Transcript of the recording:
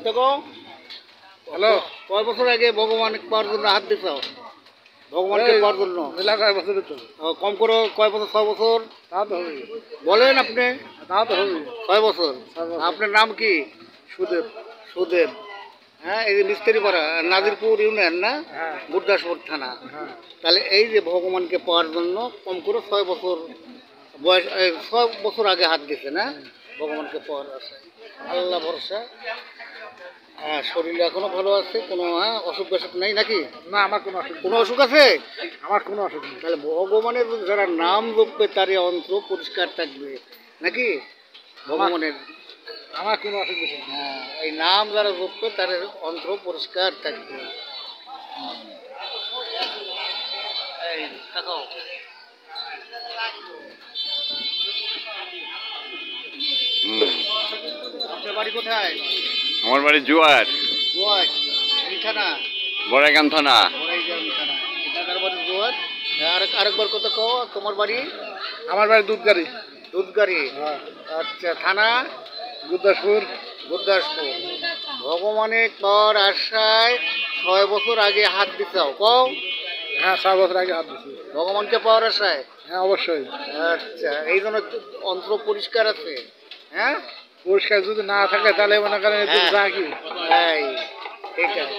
দেখো হ্যালো, কয় বছর আগে ভগবান পাওয়ার জন্য হাত দিছ? ভগবানকে পাওয়ার জন্য কয় বছর তো কম করে কয় বছর? 6 বছর। তা তো হবে, বলেন আপনি। তা তো হবে। 6 বছর। আপনার নাম কি? সুদেব। সুদেব। হ্যাঁ, এই যে মিস্ত্রি পাড়া নাজিরপুর ইউনিয়ন না? হ্যাঁ গুরদাসপুর থানা। হ্যাঁ। তাহলে এই যে ভগবানকে পাওয়ার জন্য কম করে 6 বছর বয়স, 6 বছর আগে হাত দিছে না ভগবানকে পাওয়ার আশায়। আল্লাহ ভরসা। হ্যাঁ, শরীর এখনো ভালো আছে, কোনো অসুখ বিসুখ নেই নাকি? না, আমার কোনো অসুখ কোনো অসুখ আছে? আমার কোনো অসুখ নেই। তাহলে ভগবানের যারা নাম জপবে তার অন্ত্র পরিষ্কার থাকবে নাকি? ভগবানের আমার কোনো অসুখ বিসুখ নেই। হ্যাঁ, এই নাম যারা জপবে তার অন্ত্র পরিষ্কার থাকবে। এই তাকাও। আপনার বাড়ি কোথায়? আমার বাড়ি জুয়ার, জোয়ার এই থানা? বড়াইগাম থানা। বড়াইগ্রাম থানা। এটাকার বাড়ি জোয়ার। আরেকবার কথা কও, তোমার বাড়ি? আমার বাড়ি দুধগাড়ি। দুধগাড়ি। হ্যাঁ, আচ্ছা, থানা? গুরদাসপুর। গুরদাসপুর। ভগবানের পাওয়ার আশায় 6 বছর আগে হাত দিছাও কও? হ্যাঁ, 6 বছর আগে হাত দিছি। ভগবানকে পাওয়ার আশায়? হ্যাঁ, অবশ্যই। আচ্ছা, এই জন্য অন্ত্র পরিষ্কার আছে। হ্যাঁ, পরিষ্কার যদি না থাকে তাহলে মনে করেন হ্যাঁ। যা কি এই ঠিক আছে।